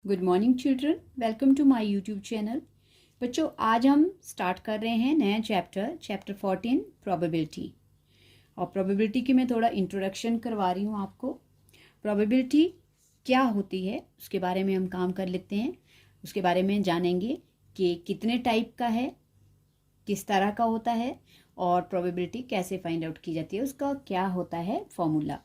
Good morning children, welcome to my YouTube channel. बच्चों, आज हम स्टार्ट कर रहे हैं नया चैप्टर 14 प्रोबेबिलिटी। और प्रोबेबिलिटी की मैं थोड़ा इंट्रोडक्शन करवा रही हूँ आपको। प्रोबेबिलिटी क्या होती है उसके बारे में हम काम कर लेते हैं। उसके बारे में जानेंगे कि कितने टाइप का है, किस तरह का होता है और प्रोबेबिलिटी कैसे फाइंड आउट की जाती है, उसका क्या होता है फॉर्मूला।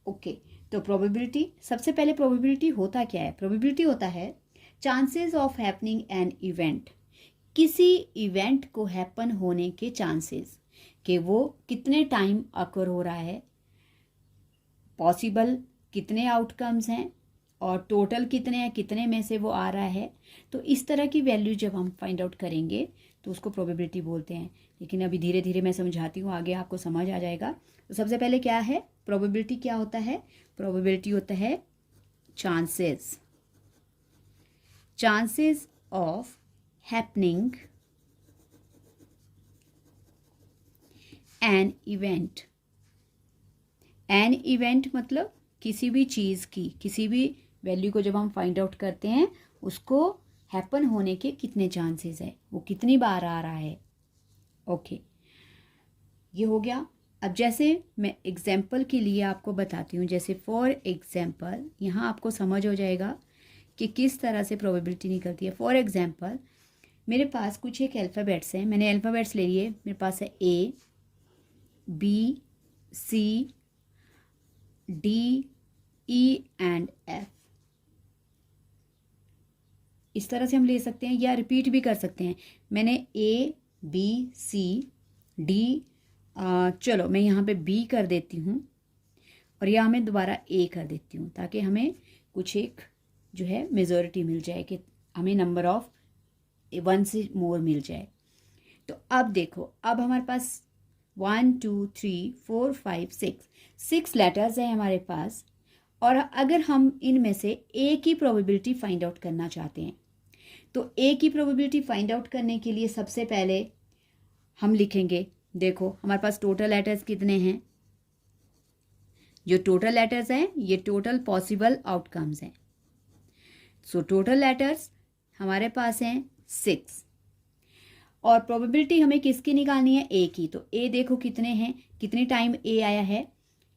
ओके, तो प्रोबेबिलिटी, सबसे पहले प्रोबेबिलिटी होता क्या है? प्रोबेबिलिटी होता है chances of happening an event. किसी इवेंट को हैपन होने के चांसेस कि वो कितने टाइम अकर हो रहा है, पॉसिबल कितने आउटकम्स हैं और टोटल कितने हैं, कितने में से वो आ रहा है। तो इस तरह की वैल्यू जब हम फाइंड आउट करेंगे तो उसको प्रोबेबिलिटी बोलते हैं। लेकिन अभी धीरे धीरे मैं समझाती हूँ, आगे आपको समझ आ जाएगा। तो सबसे पहले क्या है प्रोबेबिलिटी, क्या होता है? प्रोबेबिलिटी होता है chances of happening an event मतलब किसी भी चीज़ की, किसी भी वैल्यू को जब हम फाइंड आउट करते हैं उसको हैपन होने के कितने चांसेस है, वो कितनी बार आ रहा है। ओके, ये हो गया। अब जैसे मैं एग्जाम्पल के लिए आपको बताती हूँ, जैसे फॉर एग्जाम्पल यहाँ आपको समझ हो जाएगा कि किस तरह से प्रोबेबिलिटी निकलती है। फॉर एग्जाम्पल मेरे पास कुछ एक अल्फ़ाबेट्स हैं, मैंने अल्फ़ाबेट्स ले लिए। मेरे पास है A, B, C, D, E and F। इस तरह से हम ले सकते हैं या रिपीट भी कर सकते हैं। मैंने A, B, C, D, चलो मैं यहाँ पे B कर देती हूँ और यहाँ मैं दोबारा A कर देती हूँ, ताकि हमें कुछ एक जो है मेजॉरिटी मिल जाए, कि हमें नंबर ऑफ 1 से मोर मिल जाए। तो अब देखो, अब हमारे पास 1 2 3 4 5 6 लेटर्स हैं हमारे पास। और अगर हम इनमें से ए की प्रोबेबिलिटी फाइंड आउट करना चाहते हैं तो ए की प्रोबेबिलिटी फाइंड आउट करने के लिए सबसे पहले हम लिखेंगे, देखो हमारे पास टोटल लेटर्स कितने हैं। जो टोटल लेटर्स हैं ये टोटल पॉसिबल आउटकम्स हैं। सो टोटल लेटर्स हमारे पास हैं 6 और प्रोबेबिलिटी हमें किसकी निकालनी है? ए की। तो ए देखो कितने हैं, कितने टाइम ए आया है?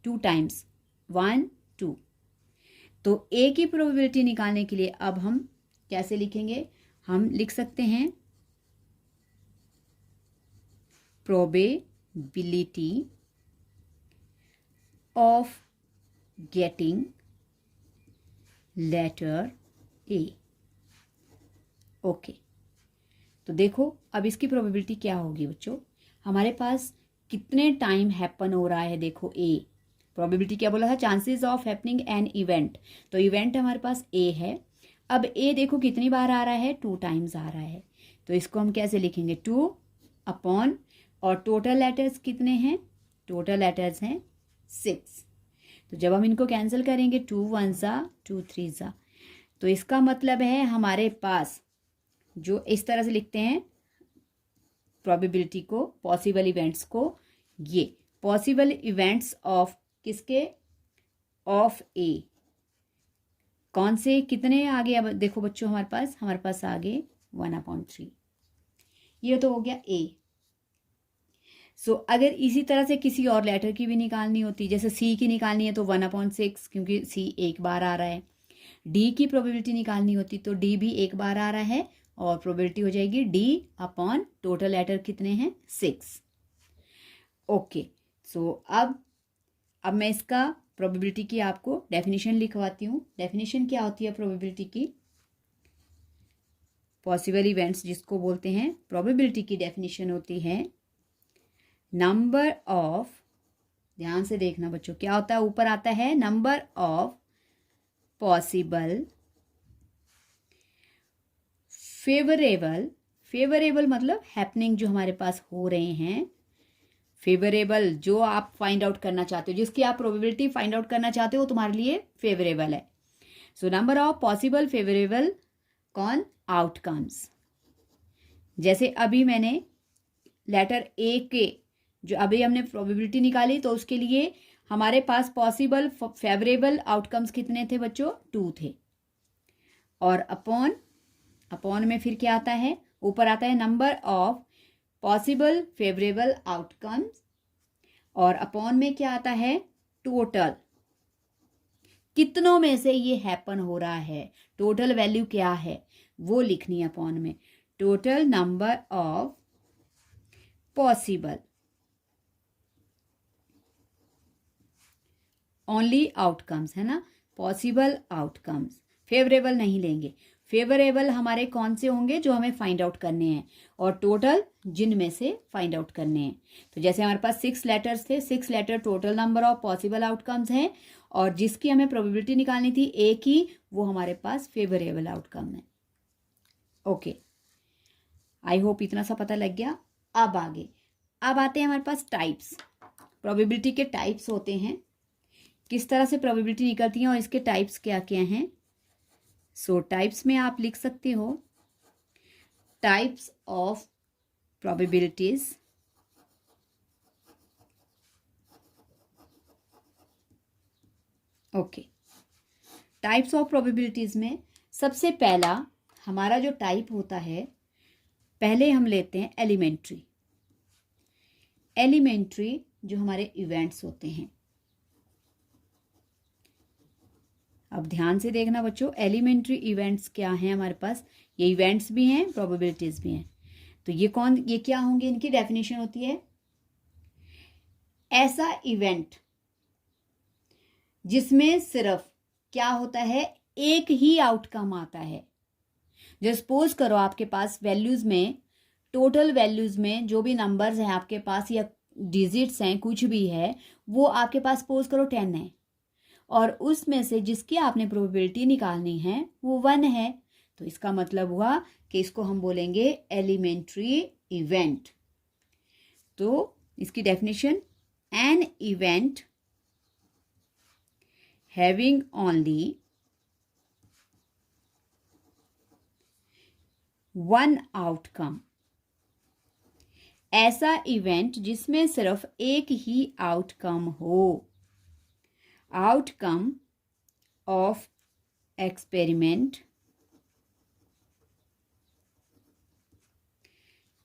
2 टाइम्स, 1 2। तो ए की प्रोबेबिलिटी निकालने के लिए अब हम कैसे लिखेंगे? हम लिख सकते हैं probability of getting letter A. Okay, तो देखो अब इसकी प्रोबेबिलिटी क्या होगी बच्चों। हमारे पास कितने टाइम हैपन हो रहा है, देखो ए। प्रोबेबिलिटी क्या बोला था? Chances of happening an event. तो इवेंट हमारे पास ए है। अब ए देखो कितनी बार आ रहा है? 2 टाइम्स आ रहा है। तो इसको हम कैसे लिखेंगे? 2 अपॉन, और टोटल लेटर्स कितने हैं? टोटल लेटर्स हैं 6। तो जब हम इनको कैंसिल करेंगे 2 1 ज़ा 2 3 ज़ा, तो इसका मतलब है हमारे पास जो इस तरह से लिखते हैं प्रोबेबिलिटी को, पॉसिबल इवेंट्स को, ये पॉसिबल इवेंट्स ऑफ किसके? ऑफ ए। कौन से, कितने आगे? अब देखो बच्चों हमारे पास आगे 1/3। ये तो हो गया ए। सो अगर इसी तरह से किसी और लेटर की भी निकालनी होती, जैसे सी की निकालनी है तो 1/6, क्योंकि सी एक बार आ रहा है। डी की प्रोबेबिलिटी निकालनी होती तो डी भी एक बार आ रहा है और प्रोबेबिलिटी हो जाएगी डी अपॉन टोटल लेटर कितने हैं? 6। ओके, सो अब मैं इसका प्रोबेबिलिटी की आपको डेफिनेशन लिखवाती हूँ। डेफिनेशन क्या होती है प्रोबेबिलिटी की? पॉसिबल इवेंट्स जिसको बोलते हैं, प्रोबेबिलिटी की डेफिनेशन होती है नंबर ऑफ, ध्यान से देखना बच्चों, क्या होता है? ऊपर आता है नंबर ऑफ पॉसिबल फेवरेबल मतलब हैपनिंग जो हमारे पास हो रहे हैं। फेवरेबल जो आप फाइंड आउट करना चाहते हो, जिसकी आप प्रोबेबिलिटी फाइंड आउट करना चाहते हो, वो तुम्हारे लिए फेवरेबल है। So number of possible favourable कौन? आउटकम्स। जैसे अभी मैंने लेटर ए के जो अभी हमने प्रोबेबिलिटी निकाली, तो उसके लिए हमारे पास पॉसिबल फेवरेबल आउटकम्स कितने थे बच्चों? 2 थे। और अपॉन में फिर क्या आता है, ऊपर आता है number of possible favourable outcomes, और अपॉन में क्या आता है, टोटल, कितनों में से ये हैपन हो रहा है, टोटल वैल्यू क्या है वो लिखनी है अपॉन में, total number of possible only outcomes, है ना, पॉसिबल आउटकम्स, फेवरेबल नहीं लेंगे, फेवरेबल हमारे कौन से होंगे जो हमें फाइंड आउट करने हैं, और टोटल जिनमें से फाइंड आउट करने हैं। तो जैसे हमारे पास 6 लेटर्स थे, 6 letter total number of possible outcomes हैं, और जिसकी हमें प्रोबेबिलिटी निकालनी थी एक ही, वो हमारे पास फेवरेबल आउटकम है। ओके, आई होप इतना सा पता लग गया। अब आगे, अब आते हैं हमारे पास टाइप्स। प्रोबेबिलिटी के टाइप्स होते हैं, किस तरह से प्रोबेबिलिटी निकलती है और इसके टाइप्स क्या क्या हैं। सो टाइप्स में आप लिख सकते हो types of probabilities. Okay, types of probabilities में सबसे पहला हमारा जो टाइप होता है, पहले हम लेते हैं एलिमेंट्री। एलिमेंट्री जो हमारे इवेंट्स होते हैं, अब ध्यान से देखना बच्चों, एलिमेंट्री इवेंट्स क्या हैं हमारे पास, ये इवेंट्स भी हैं, प्रोबेबिलिटीज भी हैं। तो ये क्या होंगे, इनकी डेफिनेशन होती है ऐसा इवेंट जिसमें सिर्फ क्या होता है, एक ही आउटकम आता है। जो सपोज करो आपके पास वैल्यूज में, टोटल वैल्यूज में जो भी नंबर्स हैं आपके पास या डिजिट्स हैं, कुछ भी है, वो आपके पास सपोज करो 10 है, और उसमें से जिसकी आपने प्रोबेबिलिटी निकालनी है वो 1 है। तो इसका मतलब हुआ कि इसको हम बोलेंगे एलिमेंट्री इवेंट। तो इसकी definition, an event having only one outcome, ऐसा इवेंट जिसमें सिर्फ एक ही आउटकम हो। आउटकम ऑफ एक्सपेरिमेंट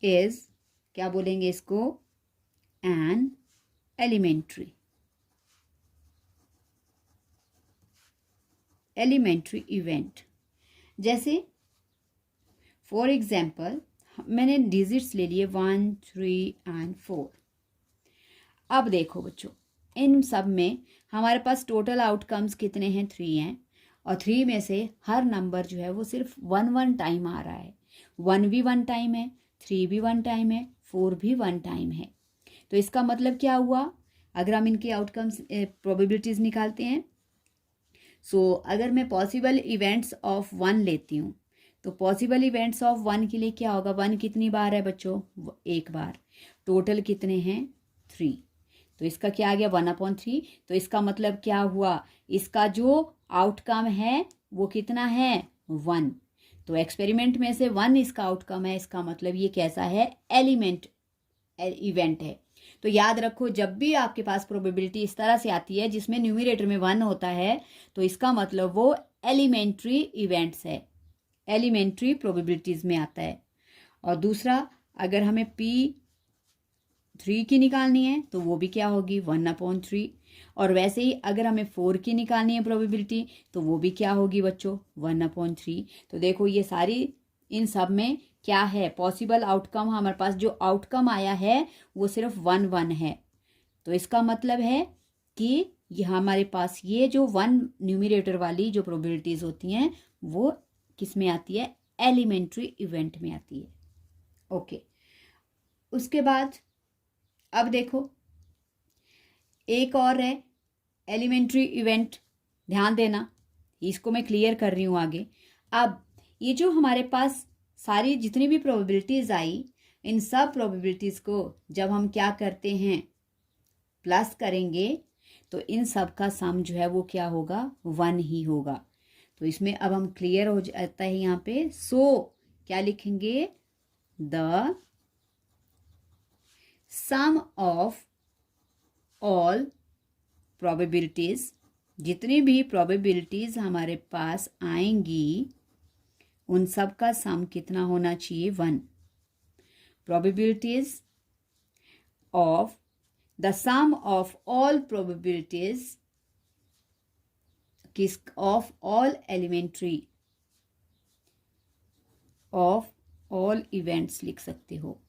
इज, क्या बोलेंगे इसको, एन एलिमेंट्री इवेंट। जैसे फॉर एग्जाम्पल मैंने डिजिट्स ले लिए 1, 3 एंड 4। अब देखो बच्चों, इन सब में हमारे पास टोटल आउटकम्स कितने हैं, 3 हैं, और 3 में से हर नंबर जो है वो सिर्फ 1 टाइम आ रहा है। 1 भी 1 टाइम है, 3 भी 1 टाइम है, 4 भी 1 टाइम है। तो इसका मतलब क्या हुआ, अगर हम इनके आउटकम्स प्रोबेबिलिटीज निकालते हैं, सो अगर मैं पॉसिबल इवेंट्स ऑफ 1 लेती हूँ, तो पॉसिबल इवेंट्स ऑफ 1 के लिए क्या होगा, 1 कितनी बार है बच्चों, एक बार, टोटल कितने हैं, 3। तो इसका क्या आ गया, 1/3। तो इसका मतलब क्या हुआ, इसका जो आउटकम है वो कितना है, 1। तो एक्सपेरिमेंट में से 1 इसका आउटकम है, इसका मतलब ये कैसा है, इवेंट है। तो याद रखो, जब भी आपके पास प्रोबेबिलिटी इस तरह से आती है जिसमें न्यूमरेटर में 1 होता है, तो इसका मतलब वो एलिमेंट्री इवेंट्स है, एलिमेंट्री प्रोबेबिलिटीज में आता है। और दूसरा, अगर हमें P3 की निकालनी है तो वो भी क्या होगी, 1/3। और वैसे ही अगर हमें 4 की निकालनी है प्रोबेबिलिटी, तो वो भी क्या होगी बच्चों, 1/3। तो देखो ये सारी, इन सब में क्या है, पॉसिबल आउटकम, हमारे पास जो आउटकम आया है वो सिर्फ 1 है। तो इसका मतलब है कि ये हमारे पास ये जो 1 न्यूमरेटर वाली जो प्रोबेबिलिटीज होती हैं वो किस में आती है, एलिमेंट्री इवेंट में आती है। ओके, उसके बाद अब देखो एक और है एलिमेंट्री इवेंट, ध्यान देना, इसको मैं क्लियर कर रही हूं आगे। अब ये जो हमारे पास सारी जितनी भी प्रोबेबिलिटीज आई, इन सब प्रोबेबिलिटीज को जब हम क्या करते हैं, प्लस करेंगे, तो इन सब का सम जो है वो क्या होगा, 1 ही होगा। तो इसमें अब हम क्लियर हो जाता है यहाँ पे। सो क्या लिखेंगे, the sum of all probabilities, जितनी भी प्रोबेबिलिटीज हमारे पास आएंगी, उन सब का सम कितना होना चाहिए? 1। Probabilities of the sum of all probabilities किस of all elementary of all events लिख सकते हो।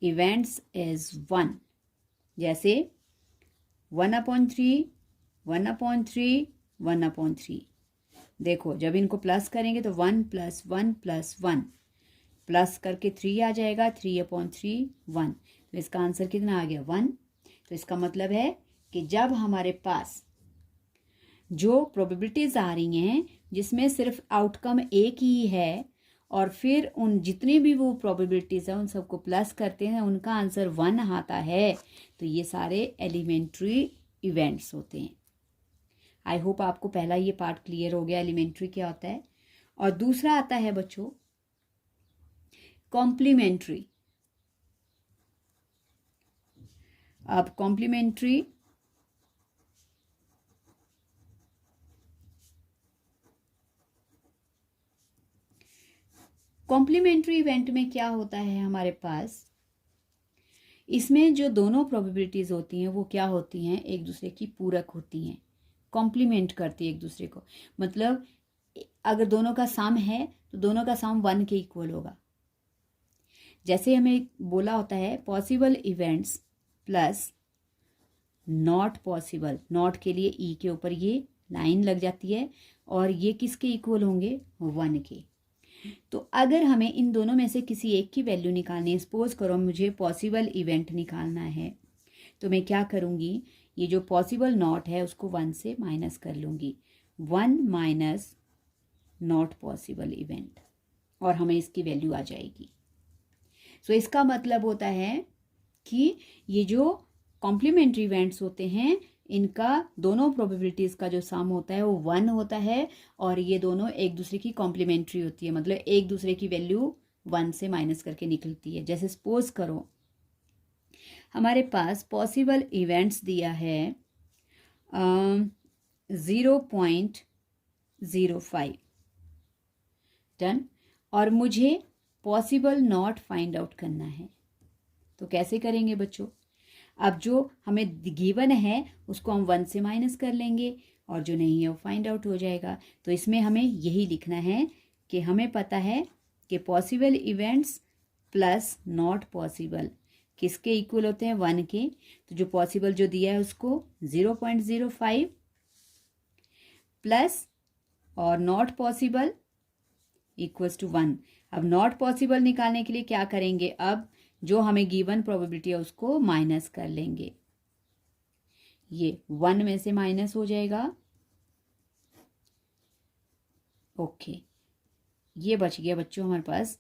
इवेंट्स इज 1, जैसे 1/3, 1/3, 1/3। देखो जब इनको प्लस करेंगे तो 1 + 1 + 1 प्लस करके 3 आ जाएगा, 3/3 1। तो इसका आंसर कितना आ गया? 1। तो इसका मतलब है कि जब हमारे पास जो प्रोबेबिलिटीज आ रही हैं जिसमें सिर्फ आउटकम एक ही है और फिर उन जितनी भी वो प्रोबेबिलिटीज हैं उन सबको प्लस करते हैं, उनका आंसर 1 आता है, तो ये सारे एलिमेंट्री इवेंट्स होते हैं। आई होप आपको पहला ये पार्ट क्लियर हो गया, एलिमेंट्री क्या होता है। और दूसरा आता है बच्चों कॉम्प्लीमेंट्री। अब कॉम्प्लीमेंट्री कॉम्प्लीमेंट्री इवेंट में क्या होता है हमारे पास, इसमें जो दोनों प्रोबेबिलिटीज होती हैं वो क्या होती हैं? एक दूसरे की पूरक होती हैं, कॉम्प्लीमेंट करती है एक दूसरे को। मतलब अगर दोनों का सम है तो दोनों का सम 1 के इक्वल होगा। जैसे हमें बोला होता है possible events plus not possible, not के लिए ई के ऊपर ये लाइन लग जाती है और ये किसके इक्वल होंगे? 1 के। तो अगर हमें इन दोनों में से किसी एक की वैल्यू निकालनी है, सपोज करो मुझे पॉसिबल इवेंट निकालना है, तो मैं क्या करूँगी? ये जो पॉसिबल नॉट है उसको 1 से माइनस कर लूँगी, 1 माइनस नॉट पॉसिबल इवेंट, और हमें इसकी वैल्यू आ जाएगी। सो इसका मतलब होता है कि ये जो कॉम्प्लीमेंट्री इवेंट्स होते हैं इनका दोनों प्रोबेबिलिटीज़ का जो सम होता है वो 1 होता है और ये दोनों एक दूसरे की कॉम्प्लीमेंट्री होती है, मतलब एक दूसरे की वैल्यू 1 से माइनस करके निकलती है। जैसे सपोज करो हमारे पास पॉसिबल इवेंट्स दिया है 0.05 डन, और मुझे पॉसिबल नॉट फाइंड आउट करना है। तो कैसे करेंगे बच्चों? अब जो हमें गिवन है उसको हम 1 से माइनस कर लेंगे और जो नहीं है वो फाइंड आउट हो जाएगा। तो इसमें हमें यही लिखना है कि हमें पता है कि possible events plus not possible किसके इक्वल होते हैं? 1 के। तो जो पॉसिबल जो दिया है उसको 0.05 प्लस और नॉट पॉसिबल इक्वल्स टू 1। अब नॉट पॉसिबल निकालने के लिए क्या करेंगे? अब जो हमें गिवन प्रोबेबिलिटी है उसको माइनस कर लेंगे, ये 1 में से माइनस हो जाएगा। ओके, ये बच गया बच्चों हमारे पास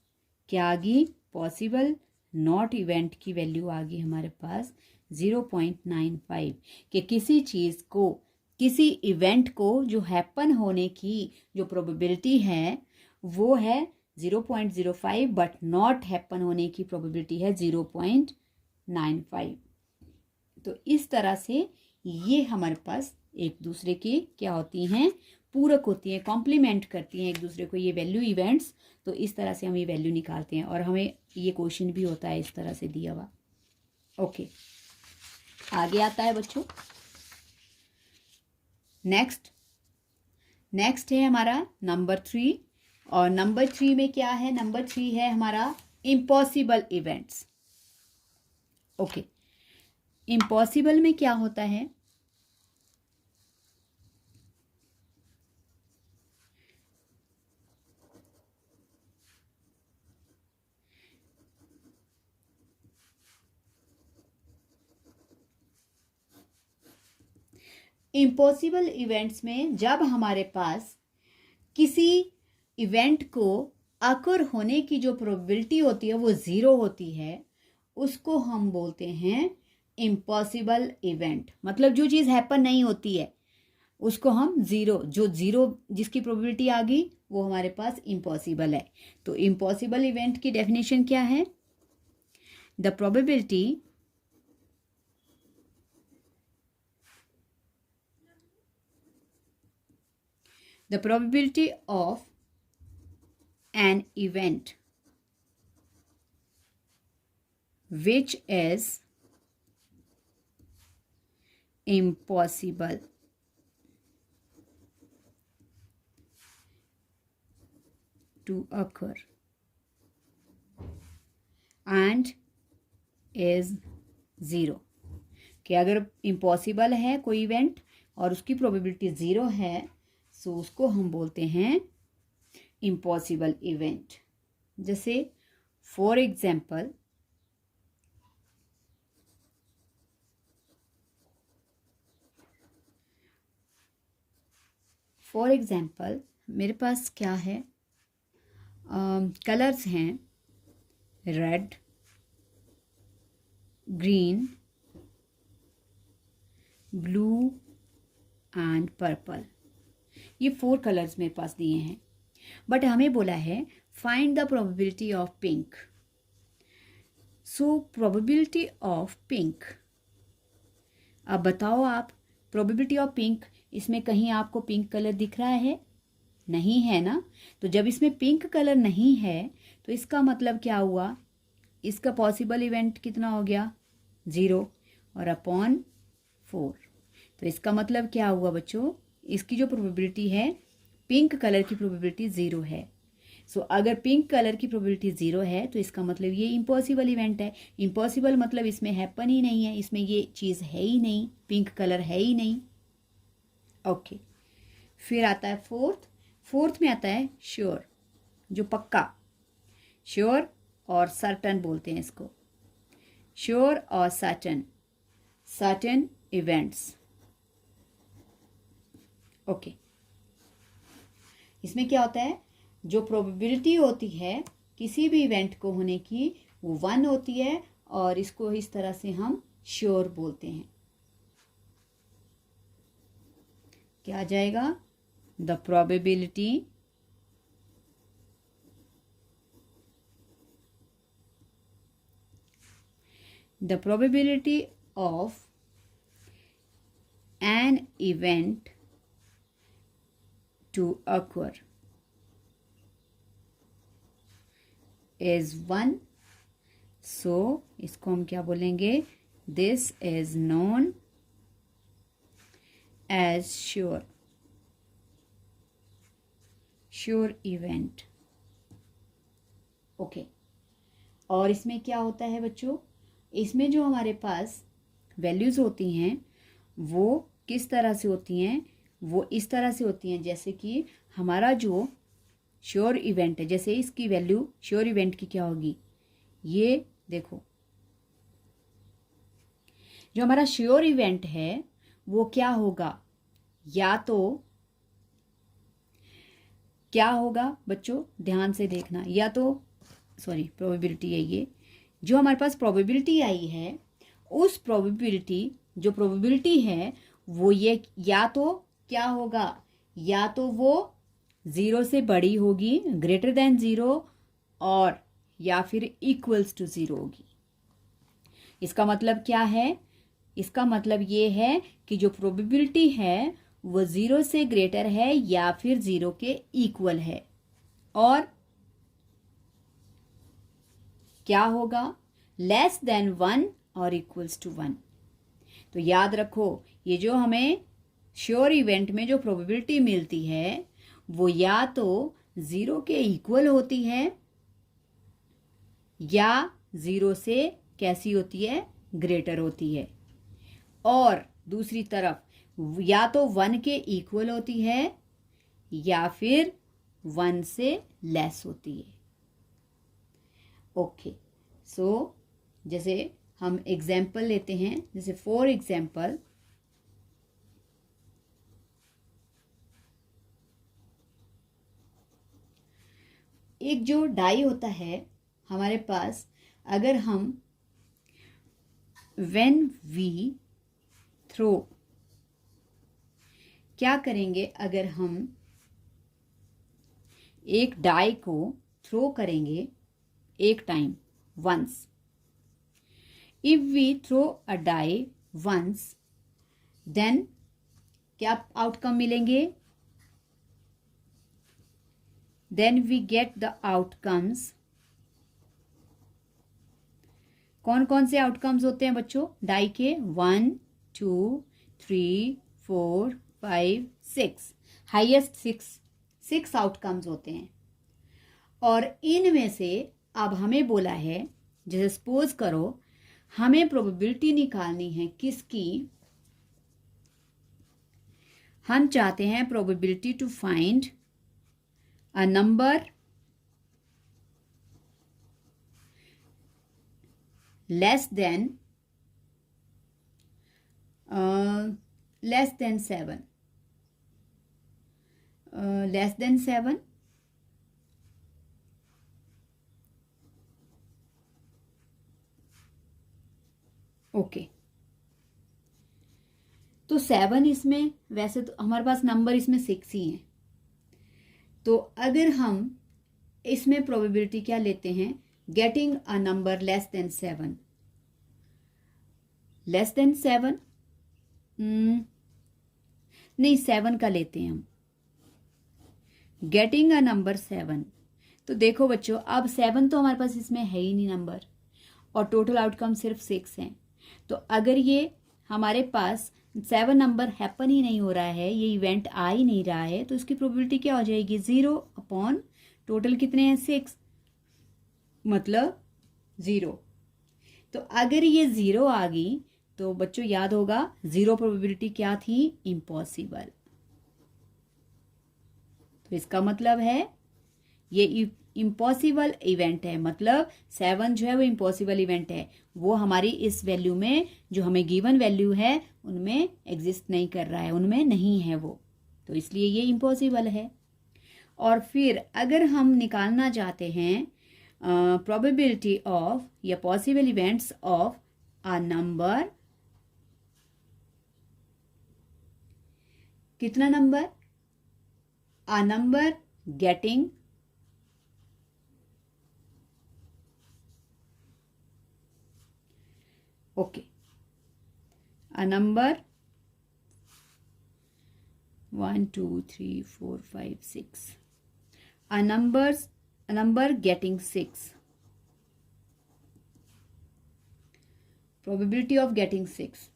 क्या आ गई? पॉसिबल नॉट इवेंट की वैल्यू आ गई हमारे पास 0.95, कि किसी चीज़ को, किसी इवेंट को जो हैपन होने की जो प्रोबेबिलिटी है वो है 0.05 बट नॉट हैपन होने की प्रोबेबिलिटी है 0.95। तो इस तरह से ये हमारे पास एक दूसरे की क्या होती हैं? पूरक होती हैं, कॉम्प्लीमेंट करती हैं एक दूसरे को ये वैल्यू इवेंट्स। तो इस तरह से हम ये वैल्यू निकालते हैं और हमें ये क्वेश्चन भी होता है इस तरह से दिया हुआ। ओके, आगे आता है बच्चों नेक्स्ट है हमारा नंबर 3, और नंबर 3 में क्या है? नंबर 3 है हमारा इम्पॉसिबल इवेंट्स। ओके, इम्पॉसिबल में क्या होता है? इम्पॉसिबल इवेंट्स में जब हमारे पास किसी इवेंट को अकर होने की जो प्रोबेबिलिटी होती है वो 0 होती है, उसको हम बोलते हैं इम्पॉसिबल इवेंट। मतलब जो चीज़ हैपन नहीं होती है उसको हम ज़ीरो जिसकी प्रोबेबिलिटी आ गई वो हमारे पास इम्पॉसिबल है। तो इम्पॉसिबल इवेंट की डेफिनेशन क्या है? The probability of an event which is impossible to occur and is zero। कि अगर इम्पॉसिबल है कोई इवेंट और उसकी प्रोबेबिलिटी ज़ीरो है, सो उसको हम बोलते हैं इम्पॉसिबल इवेंट। जैसे फॉर एग्जाम्पल मेरे पास क्या है, कलर्स हैं red, green, blue and purple. ये 4 कलर्स मेरे पास दिए हैं, बट हमें बोला है find the probability of pink. So probability of pink, अब बताओ आप, प्रोबेबिलिटी ऑफ पिंक, इसमें कहीं आपको पिंक कलर दिख रहा है? नहीं है ना। तो जब इसमें पिंक कलर नहीं है तो इसका मतलब क्या हुआ, इसका पॉसिबल इवेंट कितना हो गया, 0 और अपॉन 4। तो इसका मतलब क्या हुआ बच्चों, इसकी जो प्रोबेबिलिटी है, पिंक कलर की प्रोबेबिलिटी 0 है। सो अगर पिंक कलर की प्रोबेबिलिटी 0 है तो इसका मतलब ये इम्पॉसिबल इवेंट है। इम्पॉसिबल मतलब इसमें हैपन ही नहीं है, इसमें ये चीज़ है ही नहीं, पिंक कलर है ही नहीं। ओके, फिर आता है फोर्थ में आता है श्योर, जो पक्का, श्योर और सर्टन बोलते हैं इसको, श्योर और सर्टन इवेंट्स। ओके, इसमें क्या होता है, जो प्रोबेबिलिटी होती है किसी भी इवेंट को होने की वो 1 होती है, और इसको इस तरह से हम श्योर बोलते हैं। क्या आ जाएगा, the probability of an event to occur is 1। So इसको हम क्या बोलेंगे, this is known as sure event. Okay, और इसमें क्या होता है बच्चों, इसमें जो हमारे पास वैल्यूज़ होती हैं वो किस तरह से होती हैं, वो इस तरह से होती हैं जैसे कि हमारा जो श्योर इवेंट है, जैसे इसकी वैल्यू श्योर इवेंट की क्या होगी, ये देखो, जो हमारा श्योर इवेंट है वो क्या होगा, या तो क्या होगा बच्चों, ध्यान से देखना, या तो प्रोबेबिलिटी है ये, जो हमारे पास प्रोबेबिलिटी आई है, उस जो प्रोबेबिलिटी है वो ये या तो क्या होगा, या तो वो 0 से बड़ी होगी, ग्रेटर देन 0, और या फिर इक्वल्स टू 0 होगी। इसका मतलब क्या है, इसका मतलब ये है कि जो प्रोबेबिलिटी है वो 0 से ग्रेटर है या फिर 0 के इक्वल है, और क्या होगा, लेस देन 1 और इक्वल्स टू 1। तो याद रखो, ये जो हमें श्योर इवेंट में जो प्रोबेबिलिटी मिलती है वो या तो 0 के इक्वल होती है या 0 से कैसी होती है, ग्रेटर होती है, और दूसरी तरफ या तो 1 के इक्वल होती है या फिर 1 से लेस होती है। ओके, सो जैसे हम एग्जाम्पल लेते हैं, जैसे फॉर एग्जाम्पल एक जो डाई होता है हमारे पास, अगर हम व्हेन वी थ्रो, क्या करेंगे, अगर हम एक डाई को थ्रो करेंगे एक time, once, if we throw a die once, then क्या आउटकम मिलेंगे, then we get the outcomes. कौन कौन से आउटकम्स होते हैं बच्चों डाई के? 1 2 3 4 5 6, हाईएस्ट 6 आउटकम्स होते हैं। और इनमें से अब हमें बोला है, जैसे सपोज करो हमें प्रोबेबिलिटी निकालनी है किसकी? हम चाहते हैं probability to find a number less than 7, less than 7, okay. तो 7 इसमें, वैसे तो हमारे पास नंबर इसमें 6 ही है, तो अगर हम इसमें प्रोबेबिलिटी क्या लेते हैं? Getting a number less than 7, less than 7 नहीं 7 का लेते हैं हम, गेटिंग अ नंबर 7। तो देखो बच्चों, अब 7 तो हमारे पास इसमें है ही नहीं नंबर, और टोटल आउटकम सिर्फ 6 हैं। तो अगर ये हमारे पास 7 नंबर हैपन ही नहीं हो रहा है, ये इवेंट आ ही नहीं रहा है, तो इसकी प्रोबेबिलिटी क्या हो जाएगी? 0 अपॉन टोटल कितने हैं? 6, मतलब 0। तो अगर ये 0 आ गई तो बच्चों याद होगा 0 प्रोबेबिलिटी क्या थी? इम्पॉसिबल। तो इसका मतलब है ये इम्पॉसिबल इवेंट है, मतलब 7 जो है वो इम्पॉसिबल इवेंट है, वो हमारी इस वैल्यू में, जो हमें गिवन वैल्यू है उनमें एग्जिस्ट नहीं कर रहा है, उनमें नहीं है वो, तो इसलिए ये इम्पॉसिबल है। और फिर अगर हम निकालना चाहते हैं प्रोबेबिलिटी ऑफ या possible events of a number, कितना number? A number getting okay, a number 1 2 3 4 5 6, a number getting 6, probability of getting 6,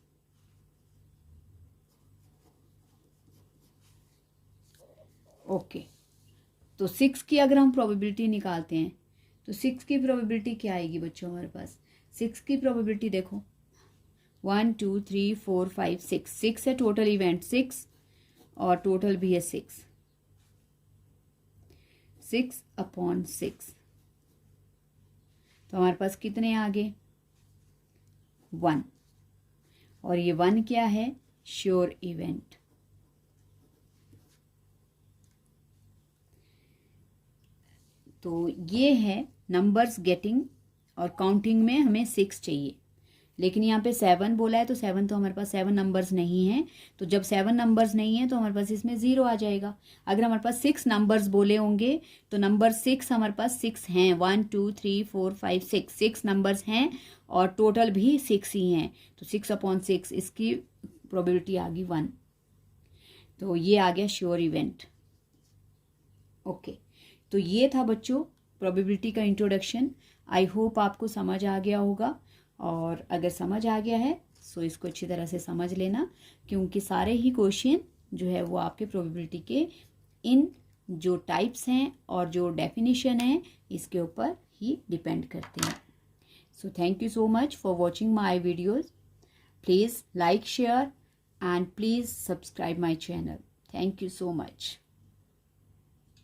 okay. तो 6 की अगर हम प्रोबेबिलिटी निकालते हैं तो 6 की प्रोबेबिलिटी क्या आएगी बच्चों? हमारे पास 6 की प्रोबेबिलिटी देखो, 1 2 3 4 5 6, 6 है टोटल इवेंट 6, और टोटल भी है 6 अपॉन 6, तो हमारे पास कितने आ गए? 1, और ये 1 क्या है? Sure event. तो ये है नंबर्स गेटिंग, और काउंटिंग में हमें 6 चाहिए, लेकिन यहाँ पे 7 बोला है, तो 7 तो हमारे पास 7 नंबर्स नहीं हैं, तो जब 7 नंबर्स नहीं है तो हमारे पास इसमें 0 आ जाएगा। अगर हमारे पास 6 नंबर्स बोले होंगे तो नंबर 6 हमारे पास 6 हैं, 1 2 3 4 5 6 नंबर्स हैं, और टोटल भी 6 ही हैं, तो 6 अपॉन 6 इसकी प्रोबेबिलिटी आ गई 1, तो ये आ गया श्योर इवेंट। ओके, तो ये था बच्चों प्रोबेबिलिटी का इंट्रोडक्शन। आई होप आपको समझ आ गया होगा, और अगर समझ आ गया है सो इसको अच्छी तरह से समझ लेना, क्योंकि सारे ही क्वेश्चन जो है वो आपके प्रोबेबिलिटी के इन जो टाइप्स हैं और जो डेफिनेशन है इसके ऊपर ही डिपेंड करते हैं। So thank you so much for watching my videos. Please like, share and please subscribe my channel. Thank you so much.